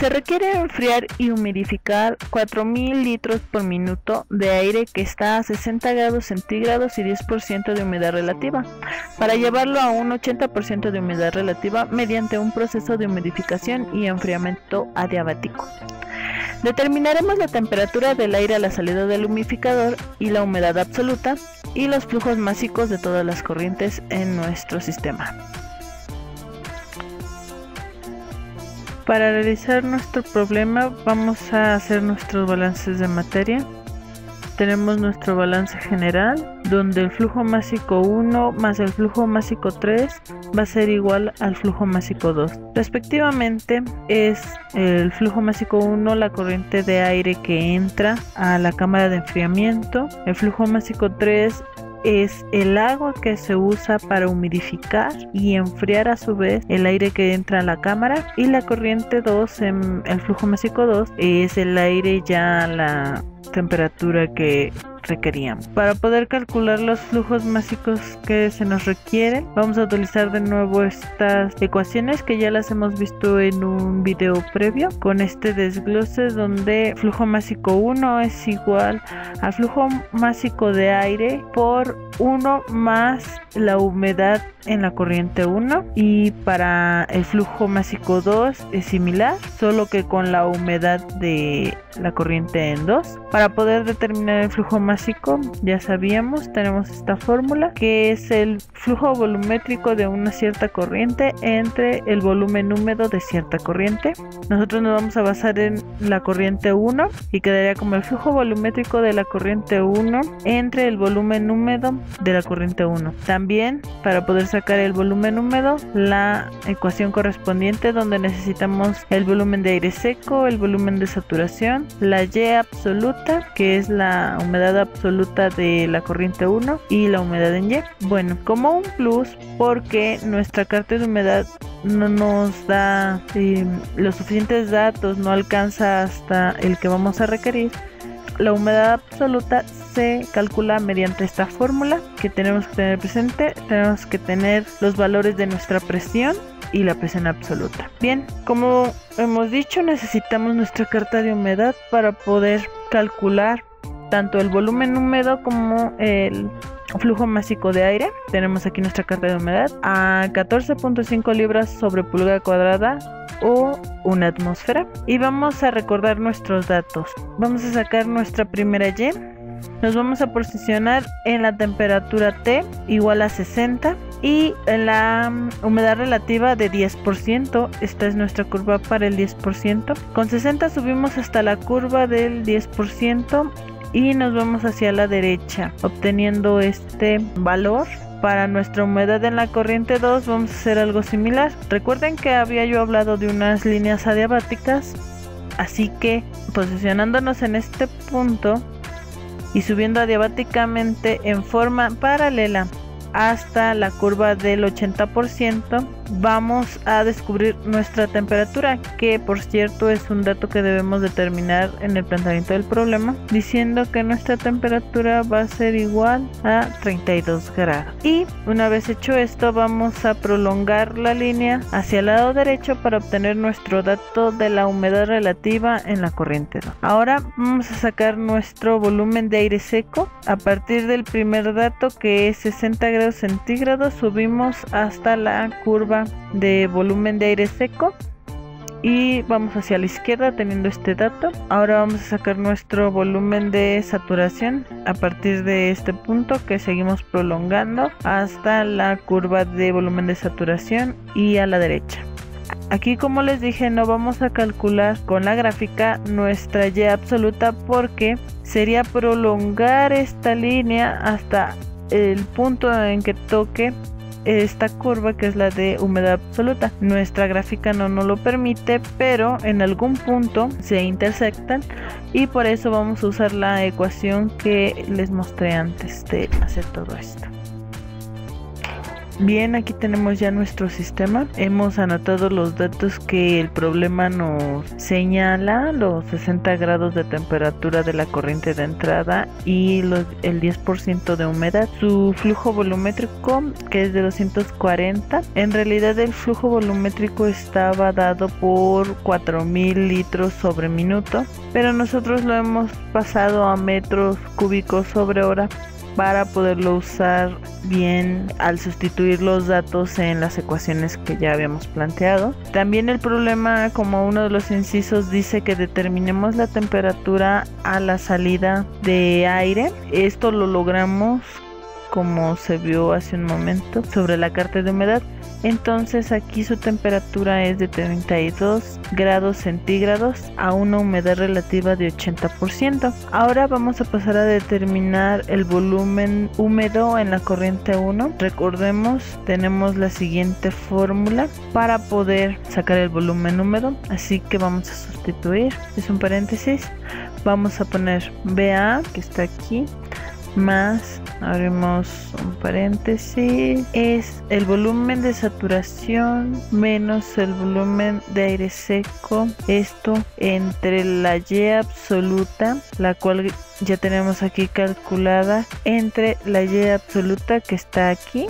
Se requiere enfriar y humidificar 4000 litros por minuto de aire que está a 60 grados centígrados y 10% de humedad relativa, para llevarlo a un 80% de humedad relativa mediante un proceso de humidificación y enfriamiento adiabático. Determinaremos la temperatura del aire a la salida del humidificador y la humedad absoluta y los flujos másicos de todas las corrientes en nuestro sistema. Para realizar nuestro problema vamos a hacer nuestros balances de materia. Tenemos nuestro balance general, donde el flujo másico 1 más el flujo másico 3 va a ser igual al flujo másico 2. Respectivamente, es el flujo másico 1 la corriente de aire que entra a la cámara de enfriamiento. El flujo másico 3 es el agua que se usa para humidificar y enfriar a su vez el aire que entra a la cámara, y la corriente 2, el flujo másico 2, es el aire ya a la temperatura que requeríamos. Para poder calcular los flujos másicos que se nos requieren, vamos a utilizar de nuevo estas ecuaciones que ya las hemos visto en un video previo, con este desglose donde flujo másico 1 es igual al flujo másico de aire por 1 más la humedad en la corriente 1, y para el flujo másico 2 es similar, solo que con la humedad de la corriente en 2. Para poder determinar el flujo másico, ya sabíamos, tenemos esta fórmula que es el flujo volumétrico de una cierta corriente entre el volumen húmedo de cierta corriente. Nosotros nos vamos a basar en la corriente 1 y quedaría como el flujo volumétrico de la corriente 1 entre el volumen húmedo de la corriente 1. También, para poder sacar el volumen húmedo, la ecuación correspondiente donde necesitamos el volumen de aire seco, el volumen de saturación, la Y absoluta, que es la humedad absoluta de la corriente 1, y la humedad en Y. Bueno, como un plus, porque nuestra carta de humedad no nos da los suficientes datos, no alcanza hasta el que vamos a requerir, la humedad absoluta se calcula mediante esta fórmula que tenemos que tener presente. Tenemos que tener los valores de nuestra presión y la presión absoluta. Bien, como hemos dicho, necesitamos nuestra carta de humedad para poder calcular tanto el volumen húmedo como el flujo másico de aire. Tenemos aquí nuestra carta de humedad a 14.5 libras sobre pulgada cuadrada o una atmósfera, y vamos a recordar nuestros datos. Vamos a sacar nuestra primera Y. Nos vamos a posicionar en la temperatura T igual a 60 y en la humedad relativa de 10%. Esta es nuestra curva para el 10%. Con 60 subimos hasta la curva del 10% y nos vamos hacia la derecha, obteniendo este valor. Para nuestra humedad en la corriente 2 vamos a hacer algo similar. Recuerden que había yo hablado de unas líneas adiabáticas, así que posicionándonos en este punto y subiendo adiabáticamente en forma paralela hasta la curva del 80%, vamos a descubrir nuestra temperatura, que por cierto es un dato que debemos determinar en el planteamiento del problema, diciendo que nuestra temperatura va a ser igual a 32 grados. Y una vez hecho esto, vamos a prolongar la línea hacia el lado derecho para obtener nuestro dato de la humedad relativa en la corriente 2. Ahora vamos a sacar nuestro volumen de aire seco. A partir del primer dato, que es 60 grados centígrados, subimos hasta la curva de volumen de aire seco y vamos hacia la izquierda teniendo este dato. Ahora vamos a sacar nuestro volumen de saturación a partir de este punto, que seguimos prolongando hasta la curva de volumen de saturación y a la derecha. Aquí, como les dije, no vamos a calcular con la gráfica nuestra Y absoluta, porque sería prolongar esta línea hasta el punto en que toque esta curva, que es la de humedad absoluta. Nuestra gráfica no nos lo permite, pero en algún punto se intersectan y por eso vamos a usar la ecuación que les mostré antes de hacer todo esto. Bien, aquí tenemos ya nuestro sistema. Hemos anotado los datos que el problema nos señala, los 60 grados de temperatura de la corriente de entrada y el 10% de humedad. Su flujo volumétrico, que es de 240. En realidad el flujo volumétrico estaba dado por 4000 litros sobre minuto, pero nosotros lo hemos pasado a metros cúbicos sobre hora para poderlo usar bien al sustituir los datos en las ecuaciones que ya habíamos planteado. También el problema, como uno de los incisos, dice que determinemos la temperatura a la salida de aire. Esto lo logramos, como se vio hace un momento, sobre la carta de humedad. Entonces aquí su temperatura es de 32 grados centígrados a una humedad relativa de 80%. Ahora vamos a pasar a determinar el volumen húmedo en la corriente 1. Recordemos, tenemos la siguiente fórmula para poder sacar el volumen húmedo, así que vamos a sustituir, es un paréntesis, vamos a poner BA, que está aquí, más, abrimos un paréntesis, es el volumen de saturación menos el volumen de aire seco, esto entre la Y absoluta, la cual ya tenemos aquí calculada, entre la Y absoluta que está aquí,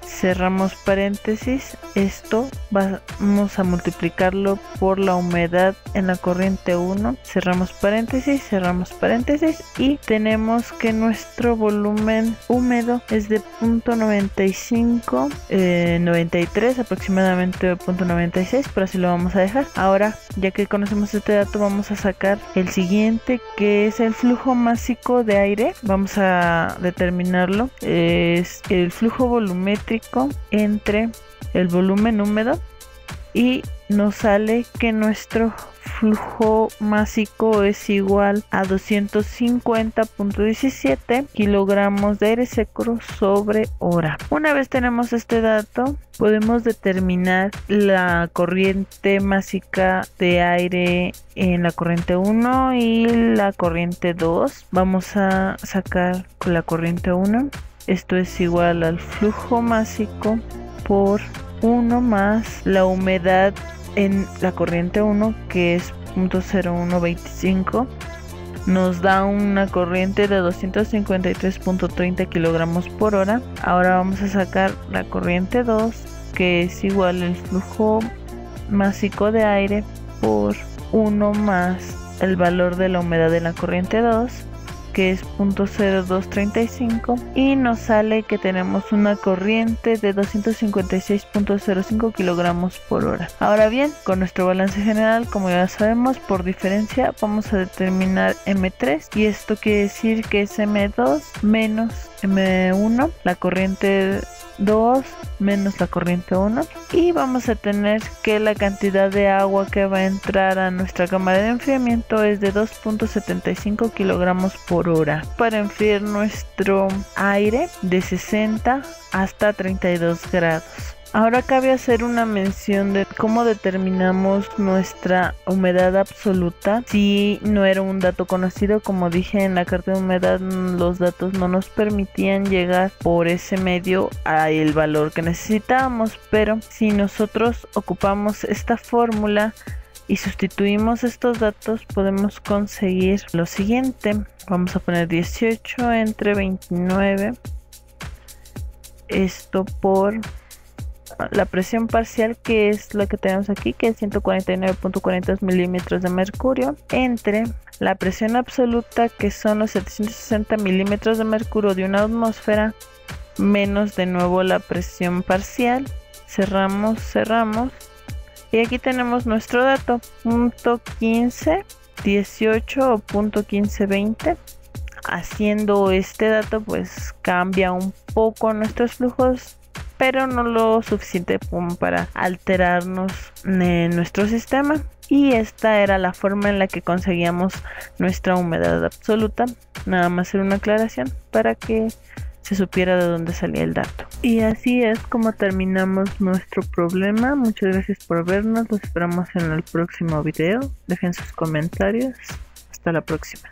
cerramos paréntesis, esto vamos a multiplicarlo por la humedad en la corriente 1, cerramos paréntesis y tenemos que nuestro volumen húmedo es de 0.95, 93 aproximadamente, 0.96, pero así lo vamos a dejar. Ahora, ya que conocemos este dato, vamos a sacar el siguiente, que es el flujo másico de aire. Vamos a determinarlo, es el flujo volumétrico entre el volumen húmedo y nos sale que nuestro flujo másico es igual a 250.17 kilogramos de aire seco sobre hora. Una vez tenemos este dato, podemos determinar la corriente másica de aire en la corriente 1 y la corriente 2. Vamos a sacar con la corriente 1. Esto es igual al flujo másico por 1 más la humedad en la corriente 1, que es 0.0125, nos da una corriente de 253.30 kilogramos por hora. Ahora vamos a sacar la corriente 2, que es igual al flujo másico de aire por 1 más el valor de la humedad en la corriente 2, que es 0.0235, y nos sale que tenemos una corriente de 256.05 kilogramos por hora. Ahora bien, con nuestro balance general, como ya sabemos, por diferencia vamos a determinar M3, y esto quiere decir que es M2 menos M1, la corriente 2 menos la corriente 1, y vamos a tener que la cantidad de agua que va a entrar a nuestra cámara de enfriamiento es de 2.75 kilogramos por hora para enfriar nuestro aire de 60 hasta 32 grados. Ahora cabe hacer una mención de cómo determinamos nuestra humedad absoluta. Si no era un dato conocido, como dije en la carta de humedad, los datos no nos permitían llegar por ese medio al valor que necesitábamos, pero si nosotros ocupamos esta fórmula y sustituimos estos datos, podemos conseguir lo siguiente. Vamos a poner 18 entre 29, esto por la presión parcial, que es la que tenemos aquí, que es 149.40 milímetros de mercurio, entre la presión absoluta, que son los 760 milímetros de mercurio de una atmósfera, menos de nuevo la presión parcial. Cerramos, y aquí tenemos nuestro dato, .1518 o .1520. Haciendo este dato, pues cambia un poco nuestros flujos, pero no lo suficiente como para alterarnos en nuestro sistema. Y esta era la forma en la que conseguíamos nuestra humedad absoluta. Nada más hacer una aclaración para que se supiera de dónde salía el dato. Y así es como terminamos nuestro problema. Muchas gracias por vernos. Los esperamos en el próximo video. Dejen sus comentarios. Hasta la próxima.